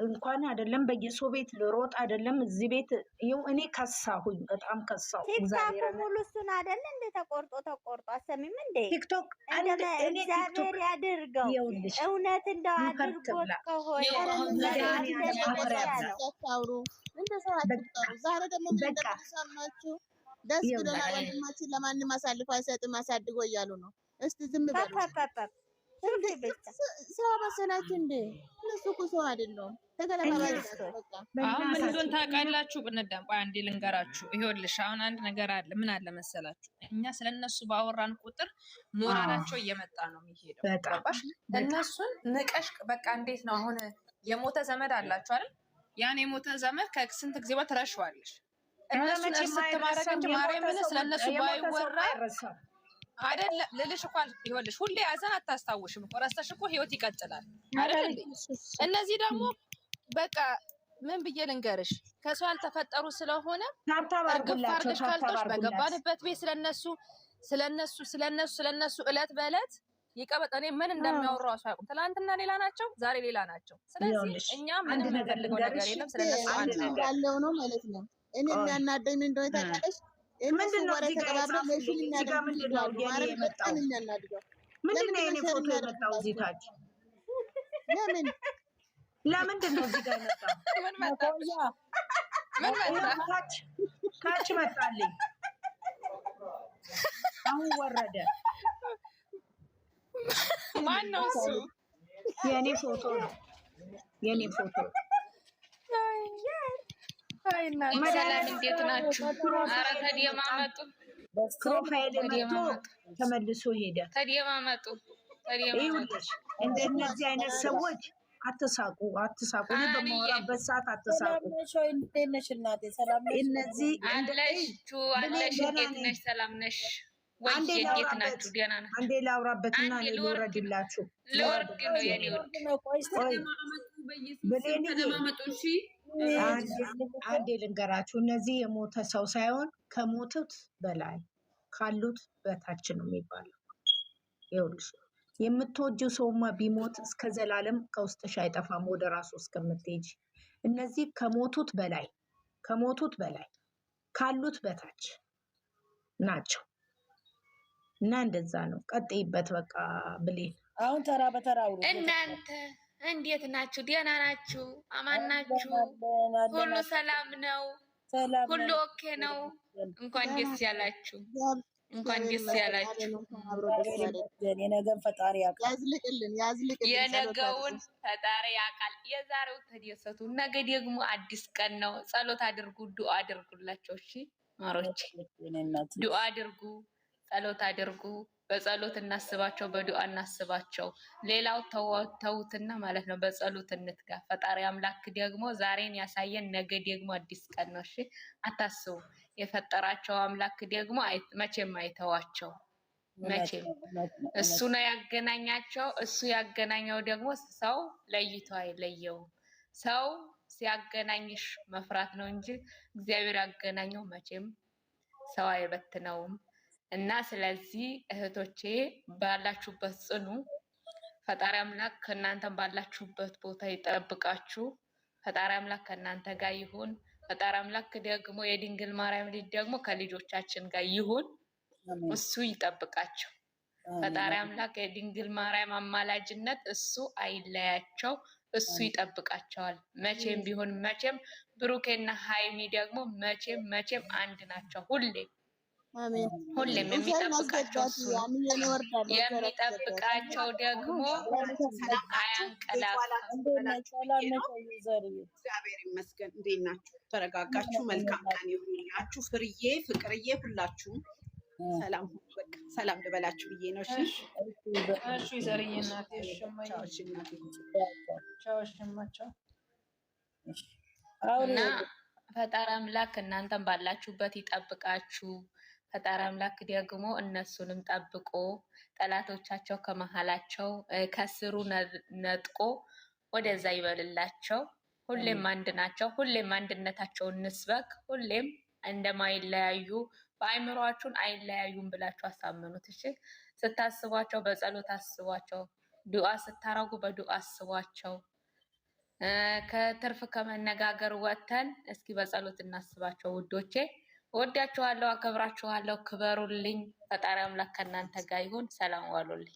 እንኳን አይደለም በየሰው ቤት ልሮጥ አይደለም እዚህ ቤት ይኸው እኔ ከሳሁኝ በጣም ከሳሁ። ቲክቶክ ሙሉ እሱን አይደል እንደ ተቆርጦ አሰሚም እንደ ቲክቶክ እግዚአብሔር ያድርገው። እውነት እንደው አድርጎት ከሆነ ዛሬ ደግሞ ምን እንደምትሰማችሁ ደስ ብሎናል። ወንድማችን ለማንም አሳልፎ አይሰጥም አሳድጎ እያሉ ነው። እስቲ ዝም በሉ። ሰው መሰላችሁ እንዴ? እነሱ እኮ ሰው አይደሉም። አሁን ምን እንደሆነ ታውቃላችሁ? ብንዳም ቆይ አንዴ ልንገራችሁ። ይኸውልሽ አሁን አንድ ነገር አለ። ምን አለ መሰላችሁ? እኛ ስለነሱ ባወራን ቁጥር ሞራላቸው እየመጣ ነው የሚሄደው። ገባሽ? እነሱን ንቀሽ በቃ እንዴት ነው አሁን የሞተ ዘመድ አላችሁ አይደል? ያን የሞተ ዘመድ ከስንት ጊዜ በኋላ ትረሺዋለሽ። እነሱን እርስ ተማረክ እንጂ ማርያምን ስለነሱ ባይወራ አይደለም ልልሽ እኮ ይኸውልሽ ሁሌ ያዘን አታስታውሽም እኮ ረስተሽ እኮ ህይወት ይቀጥላል አይደል? እነዚህ ደግሞ በቃ ምን ብዬ ልንገርሽ ከሰው ያልተፈጠሩ ስለሆነ እርግፍ ካልቶሽ በገባንበት ቤት ስለነሱ እለት በእለት ይቀበጥ። እኔ ምን እንደሚያወራው አሳውቁም። ትናንትና ሌላ ናቸው፣ ዛሬ ሌላ ናቸው። ስለዚህ እኛ ምንም የምንፈልገው ነገር የለም። ስለነሱ አንድ ነው ያለው ነው ማለት ነው። እኔ የሚያናደኝ ምን እንደሆነ ታውቃለሽ? ምንድነው እዚህ ጋር የመጣው እዚህ ታች? ለምንድን ነው እዚህ ጋር የመጣው? ታች መጣልኝ፣ አሁን ወረደ። ማን ነው እሱ? የኔ ፎቶ ነው፣ የኔ ፎቶ። ሰላም እንዴት ናችሁ? ኧረ ተደማመጡ። ፕሮፋይል መጥቶ ተመልሶ ሄደ። ተደማመጡ። እንደነዚህ አይነት ሰዎች አትሳቁ። እኔ በማወራበት ሰዓት አትሳቁ። ነሽ እናቴ? ሰላም ነሽ? እነዚህ አለሽ እንዴት ነሽ? ሰላም ነሽ ወይ? እንዴት ናችሁ? ደህና ናችሁ? አንዴ ላውራበትና እኔ ልውረድላችሁ። ልወርድ ነው የኔ ወርድ። አንዴ ልንገራችሁ። እነዚህ የሞተ ሰው ሳይሆን ከሞቱት በላይ ካሉት በታች ነው የሚባለው። ይኸውልሽ የምትወጂው ሰውማ ቢሞት እስከ ዘላለም ከውስጥሽ አይጠፋም ወደ ራሱ እስከምትሄጂ። እነዚህ ከሞቱት በላይ ካሉት በታች ናቸው። እና እንደዛ ነው። ቀጥይበት በቃ ብሌን። አሁን ተራ በተራ እናንተ እንዴት ናችሁ? ደህና ናችሁ? አማን ናችሁ? ሁሉ ሰላም ነው? ሁሉ ኦኬ ነው? እንኳን ደስ ያላችሁ፣ እንኳን ደስ ያላችሁ። የነገውን ፈጣሪ ያውቃል። የነገውን ፈጣሪ ያውቃል። የዛሬው ተደሰቱ፣ ነገ ደግሞ አዲስ ቀን ነው። ጸሎት አድርጉ፣ ዱአ አድርጉላቸው። እሺ ማሮች፣ ዱአ አድርጉ፣ ጸሎት አድርጉ። በጸሎት እናስባቸው፣ በዱአ እናስባቸው። ሌላው ተውትና ማለት ነው። በጸሎት እንትጋ። ፈጣሪ አምላክ ደግሞ ዛሬን ያሳየን፣ ነገ ደግሞ አዲስ ቀን ነው። እሺ አታስቡ። የፈጠራቸው አምላክ ደግሞ መቼም አይተዋቸው። መቼም እሱ ነው ያገናኛቸው። እሱ ያገናኘው ደግሞ ሰው ለይቶ አይለየውም። ሰው ሲያገናኝሽ መፍራት ነው እንጂ እግዚአብሔር ያገናኘው መቼም ሰው አይበትነውም። እና ስለዚህ እህቶቼ ባላችሁበት ጽኑ። ፈጣሪ አምላክ ከእናንተም ባላችሁበት ቦታ ይጠብቃችሁ። ፈጣሪ አምላክ ከእናንተ ጋር ይሁን። ፈጣሪ አምላክ ደግሞ የድንግል ማርያም ልጅ ደግሞ ከልጆቻችን ጋር ይሁን። እሱ ይጠብቃቸው። ፈጣሪ አምላክ የድንግል ማርያም አማላጅነት እሱ አይለያቸው። እሱ ይጠብቃቸዋል። መቼም ቢሆን መቼም ብሩኬና ሃይሚ ደግሞ መቼም አንድ ናቸው። ሁሌም የሚጠብቃቸው እሱ ነው። የሚጠብቃቸው ደግሞ አያንቀላፋም። እግዚአብሔር ይመስገን። እንዴት ናችሁ? ተረጋጋችሁ? መልካም ቀን ይሁንላችሁ። ፍርዬ፣ ፍቅርዬ ሁላችሁም ሰላም በቃ ሰላም ልበላችሁ ብዬ ነው። እሺ ዘርዬ እናቴ እና ፈጣሪ አምላክ እናንተም ባላችሁበት ይጠብቃችሁ። ፈጣሪ አምላክ ደግሞ እነሱንም ጠብቆ ጠላቶቻቸው ከመሀላቸው ከስሩ ነጥቆ ወደዛ ይበልላቸው። ሁሌም አንድ ናቸው። ሁሌም አንድነታቸውን እንስበክ። ሁሌም እንደማይለያዩ በአይምሯችሁን አይለያዩም ብላችሁ አሳምኑት። እሺ ስታስቧቸው በጸሎት አስቧቸው። ዱአ ስታረጉ በዱአ አስቧቸው። ከትርፍ ከመነጋገር ወጥተን እስኪ በጸሎት እናስባቸው ውዶቼ። ወዳችኋለሁ፣ አከብራችኋለሁ። ክበሩልኝ። ፈጣሪ አምላክ ከእናንተ ጋር ይሁን። ሰላም ዋሉልኝ።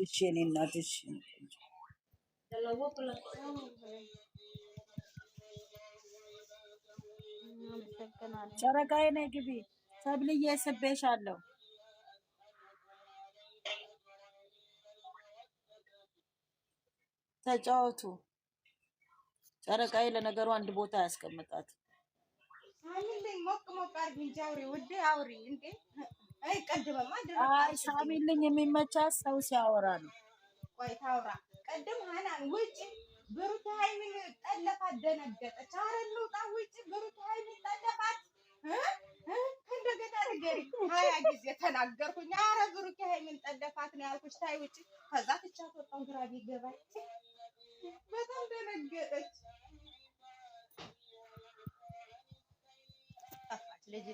እሺ የኔ እናት እሺ። ጨረቃዬ ነይ ግቢ። ሰብልዬ ስቤሻለሁ። ተጫወቱ። ጨረቃዬ ለነገሩ አንድ ቦታ ያስቀምጣት። አይ ሳሚልኝ የሚመቻት ሰው ሲያወራ ነው። ቆይ ታውራ ቀደም ሀናን ውጭ ብሩክ ሃይሚን ጠለፋት፣ ደነገጠች። ኧረ እንውጣ ውጭ ብሩክ ሃይሚን ጠለፋት። እንደገና ነገሪ 20 ጊዜ ተናገርኩኝ። ኧረ ብሩክ ሃይሚን ጠለፋት ነው ያልኩሽ። ታይ ውጭ። ከዛ ትቻት ወጣሁ። ግራ ቢገባኝ በጣም ደነገጠች። ጠፋች ልጅ።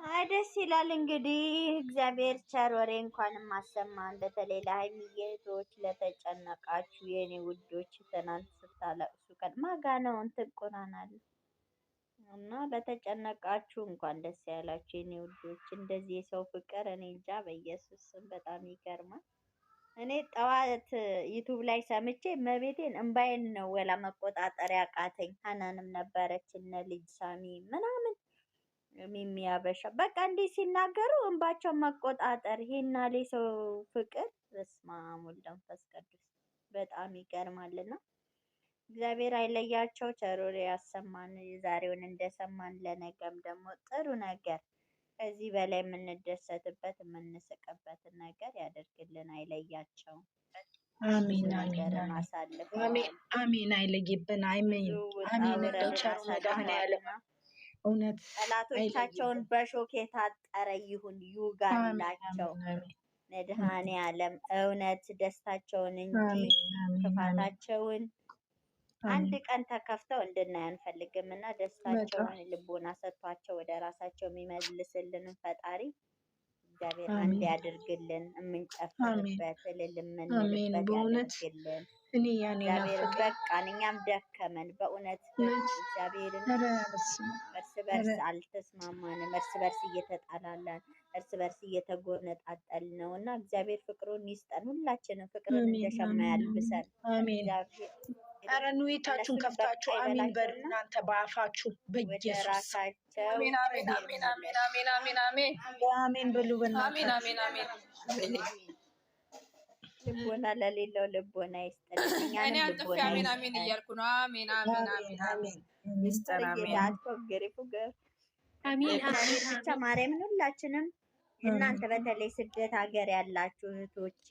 አይ ደስ ይላል። እንግዲህ እግዚአብሔር ቸር ወሬ እንኳንም አሰማን። በተለይ ለሀይሚዬ እህቶች ለተጨነቃችሁ የኔ ውዶች፣ ትናንት ስታለቅሱ ቀን ማጋ ነው እንትን ቁራናል እና ለተጨነቃችሁ እንኳን ደስ ያላችሁ የኔ ውዶች። እንደዚህ የሰው ፍቅር እኔ እንጃ በኢየሱስ ስም በጣም ይገርማል። እኔ ጠዋት ዩቱብ ላይ ሰምቼ መቤቴን እምባዬን ነው ወላ መቆጣጠር ያቃተኝ። ሀናንም ነበረች እነ ልጅ ሳሚ ምናምን የሚያበሻ በቃ እንዲህ ሲናገሩ እንባቸው መቆጣጠር። ይሄና ሰው ፍቅር በስመ አብ ወወልድ ወመንፈስ ቅዱስ በጣም ይገርማልና እግዚአብሔር አይለያቸው፣ ቸር ወሬ ያሰማን። ዛሬውን እንደሰማን ለነገም ደግሞ ጥሩ ነገር ከዚህ በላይ የምንደሰትበት የምንስቅበትን ነገር ያደርግልን፣ አይለያቸው። አሜን አሜን አሜን። አይለይብን። አሜን አሜን። እንደው ቸር መድኃኒዓለም እውነት ጠላቶቻቸውን በሾክ የታጠረ ይሁን ይውጋላቸው። መድኃኒዓለም እውነት ደስታቸውን እንጂ ክፋታቸውን አንድ ቀን ተከፍተው እንድናይ አንፈልግም እና ደስታቸውን ልቦና ሰጥቷቸው ወደ ራሳቸው የሚመልስልንን ፈጣሪ እግዚአብሔር አንድ ያድርግልን። የምንጨፍርበት እልል የምንልበት ያድርግልን። እግዚአብሔር በቃን፣ እኛም ደከመን በእውነት እግዚአብሔርን። እርስ በርስ አልተስማማንም፣ እርስ በርስ እየተጣላለን፣ እርስ በርስ እየተጎነጣጠል ነው እና እግዚአብሔር ፍቅሩን ይስጠን። ሁላችንም ፍቅርን እንደሸማ ያልብሰን። ኧረ ንዌታችሁን ከፍታችሁ አሚን በሉ እናንተ በአፋችሁ በኢየሱስ አሜን አሜን አሜን አሜን አሜን አሜን አሜን አሜን በሉ በእናትህ አሜን አሜን አሜን አሜን። ልቦና ለሌለው ልቦና ይስጥልኝ። እኔ አንጥፌ አሜን አሜን እያልኩ ነው። አሜን አሜን አሜን አሜን ይስጠን። አሜን አሜን አሜን ብቻ ማርያምን ሁላችንም እናንተ በተለይ ስደት ሀገር ያላችሁ እህቶቼ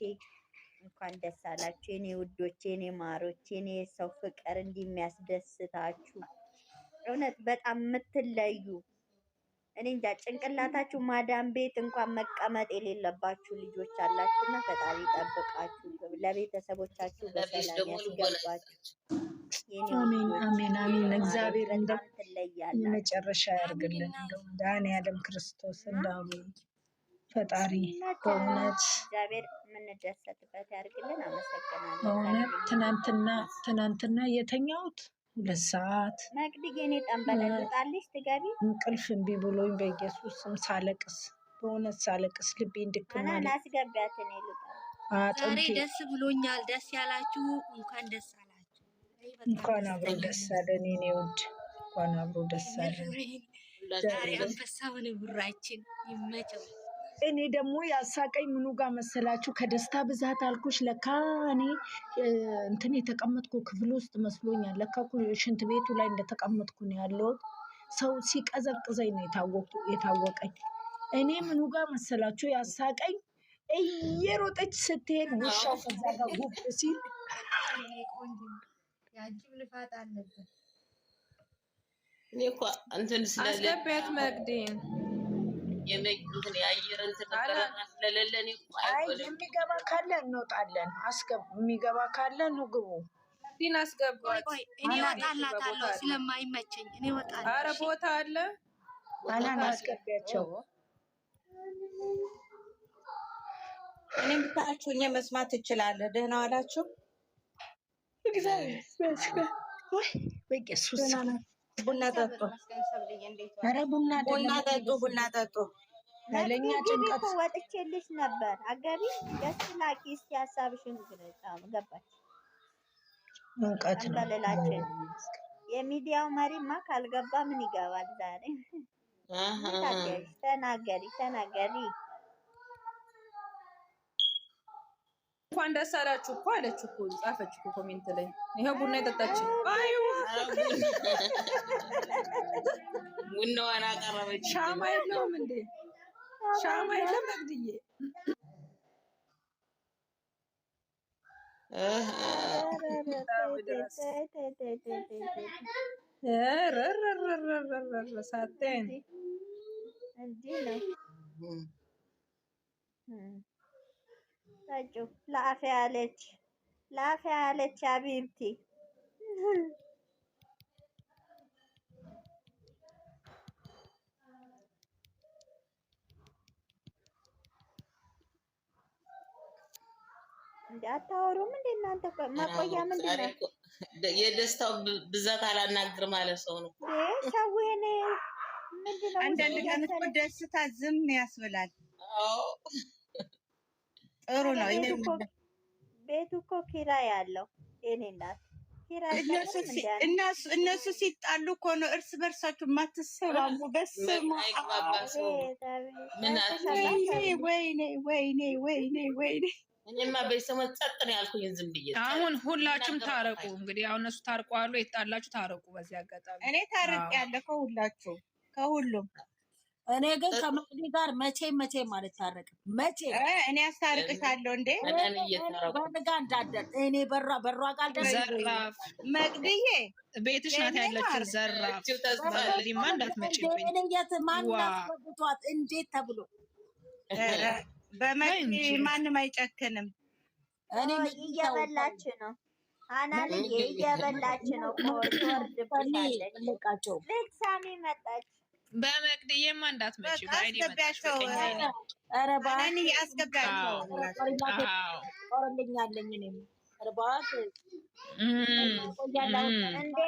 እንኳን ደስ አላችሁ የኔ ውዶች፣ የኔ ማሮች፣ የኔ ሰው ፍቅር እንዲህ የሚያስደስታችሁ እውነት በጣም የምትለዩ እኔ እንጃ ጭንቅላታችሁ ማዳም ቤት እንኳን መቀመጥ የሌለባችሁ ልጆች አላችሁና ፈጣሪ ይጠብቃችሁ፣ ለቤተሰቦቻችሁ በሰላም ያስገባችሁ። አሜን አሜን አሜን። እግዚአብሔር እንደው መጨረሻ ያርግልን። እንደው መድኃኒዓለም ክርስቶስ እንደው ፈጣሪ በእውነት እግዚአብሔር የምንደሰትበት ያርግልን። አመሰግናለሁ። በእውነት ትናንትና የተኛሁት 2 ሰዓት መቅድዬ እኔ ጠንበለል ልጣልሽ ትገቢ እንቅልፍ እምቢ ብሎኝ በኢየሱስ ስም ሳለቅስ፣ በእውነት ሳለቅስ ልቤ እንድክም ማለት አስገቢያት። እኔ ልጣ ዛሬ ደስ ብሎኛል። ደስ ያላችሁ እንኳን ደስ አላችሁ። እንኳን አብሮ ደስ አለን የኔ ውድ፣ እንኳን አብሮ ደስ አለን። ዛሬ አንበሳውን ብራችን ይመቸው። እኔ ደግሞ ያሳቀኝ ምኑ ጋር መሰላችሁ? ከደስታ ብዛት አልኩሽ። ለካ እኔ እንትን የተቀመጥኩ ክፍል ውስጥ መስሎኛል። ለካ ሽንት ቤቱ ላይ እንደተቀመጥኩ ነው ያለሁት። ሰው ሲቀዘቅዘኝ ነው የታወቀኝ። እኔ ምኑ ጋር መሰላችሁ ያሳቀኝ? እየሮጠች ስትሄድ ውሻው ከዛ ጋር ጉብ ሲል ያንቺም ልፋት አለበት። እኔ እኮ እንትን አስገቢያት መቅዲን የመግቢትን የአየር እንትን ስለሌለ እኔ እኮ የሚገባ ካለ እንወጣለን። የሚገባ ካለ ኑ ግቡ። ዲን አስገባት። እኔ እወጣላታለሁ ስለማይመቸኝ እኔ እወጣለሁ። ኧረ ቦታ አለ። አናን አስገቢያቸው። እኔም ብታችሁ መስማት ትችላለህ። ደህና ዋላችሁ። ቡና ጠጡ፣ ኧረ ቡና ቡና አይደለም ጠጡ፣ ቡና ጠጡ። ኃይለኛ ግቢ ጭንቀት። እኮ ወጥቼልሽ ነበር። አገቢ ደስ ላኪ እስቲ ሀሳብሽን ግለጫ። ገባች ሙቀት ነው። ጠንበለላችን የሚዲያው መሪማ ካልገባ ምን ይገባል ዛሬ? ተናገሪ ተናገሪ። እንኳን ደስ አላችሁ እኮ አለች እኮ ጻፈች እኮ ኮሜንት ላይ። ይሄው ቡና የጠጣች ቡናዋን አቀረበች። ሻማ የለውም እንዴ? ሻማ የለም መግድዬ? ሳቴን እንዲህ ነው ታጩ። ለአፍ ያለች አቢብቲ እንዴ አታወሩም እንዴ እናንተ? መቆያ ምንድን ነው? የደስታው ብዛት አላናግር ማለት ሰው ነው። ሰው እኔ ምንድን ነው? አንዳንድ ቀን እኮ ደስታ ዝም ያስብላል። ጥሩ ነው። ቤቱ እኮ ኪራይ አለው። የኔ እናት እነሱ ሲጣሉ እኮ ነው እርስ በርሳችሁ የማትሰማሙ። በስመ ወይኔ እኔማ በሰሞን ጸጥ ነው ያልኩኝ ዝም ብዬ። አሁን ሁላችሁም ታረቁ። እንግዲህ አሁን እነሱ ታርቁ አሉ። የተጣላችሁ ታረቁ። በዚህ አጋጣሚ እኔ ታርቅ ያለ ከሁላችሁ ከሁሉም። እኔ ግን ከመቅዲ ጋር መቼ ማለት ታረቅ መቼ እኔ አስታርቅሻለሁ እንዴ በንጋ እንዳደር እኔ በሯ ጋር ዘራፍ መቅዲዬ ቤትሽ ናት ያለችው። ዘራፍ በመቅዲማ እንዳትመጪብኝ። የት ማናት እንዴት ተብሎ በመቅዲ ማንም አይጨክንም። እኔ እየበላች ነው አናንዬ እየበላች ነው። ትወርድብሻለች። ልክ ሳሚ መጣች። በመቅድዬማ እንዳትመጪ ባይኔ አስገቢያቸው። ኧረ ባኒ አስገቢያቸው። ቆርልኛለኝ እኔም እርባት እንዴ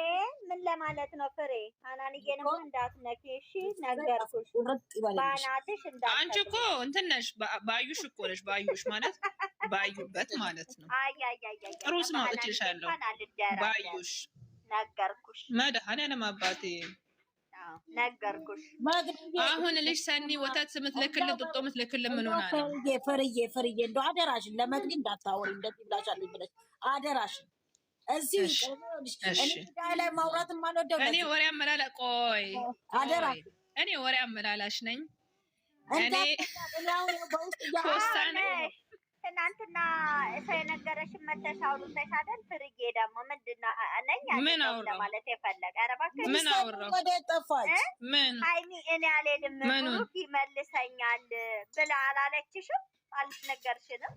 ምን ለማለት ነው? ፍሬ ሀናንዬንም እንዳትነኪ እሺ፣ ነገርኩሽ። ባናትሽ እንዳትነኪ። አንቺ እኮ እንትን ነሽ፣ ባዩሽ እኮ ነሽ። ባዩሽ ማለት ባዩበት ማለት ነው። ጥሩ ስም አውጥቼልሻለሁ። ባዩሽ ነገርኩሽ። መድኃኒዓለም አባቴ ነገርኩሽ። አሁን ልጅ ሰኒ ወተት የምትልክልን ጡጦ የምትልክልን ምን ሆና ነው? ፍርዬ እንደው አደራሽን ለመቅዲ እንዳታወሪ እንደዚህ ብላሻለች ብለሽ አደራሽን። እዚህ ላይ ማውራት ማልወደው እኔ ወሬ አመላላ ቆይ አደራሽ እኔ ወሬ አመላላሽ ነኝ። እኔ ፖስታን ትናንትና ሰው የነገረሽን መተሽ አውርተሽ አይደል? ፍርዬ ደግሞ ምንድን ነው ነኝ ምን አውራ ለማለት የፈለገ? ኧረ እባክሽ ምን አውራ ምን ሀይሚ እኔ አልሄድም ብሩክ ይመልሰኛል ብላ አላለችሽም? አልነገርሽንም?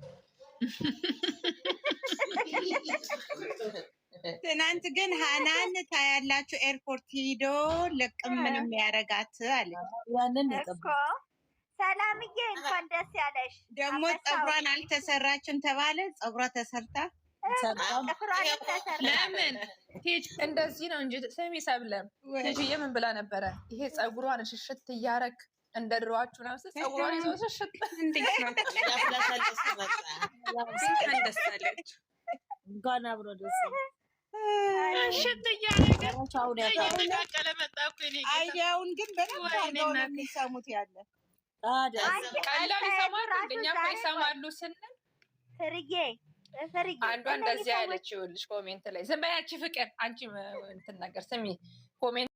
ትናንት ግን ሀናን ታያላችሁ ኤርፖርት ሂዶ ልቅም ምንም ያረጋት አለ እኮ። ሰላምዬ እንኳን ደስ ያለሽ። ደግሞ ፀጉሯን አልተሰራችም ተባለ። ፀጉሯ ተሰርታ ለምን እንደዚህ ነው እንጂ ስሚ ሰብለም ልጅዬ ምን ብላ ነበረ? ይሄ ፀጉሯን ሽሽት እያረግ እንደ ድሮዋችሁ ነው። ፀጉሯን ይዞ ሽሽት እንዴት ነው ደስታለች እንኳን አብሮ ደስ ሽት እያረገ ቀለመጣ እኮ አይዲያውን ግን በደንብ አድርገው ነው የሚሰሙት ያለ ቀላል ይሰማሉ። እንደኛ እኮ ይሰማሉ ስንል ፍርዬ አንዷ እንደዚህ ያለች ይኸውልሽ ኮሜንት ላይ ዝም በያቺ ፍቅር አንቺ እንትን ነገር ስሚ ኮሜንት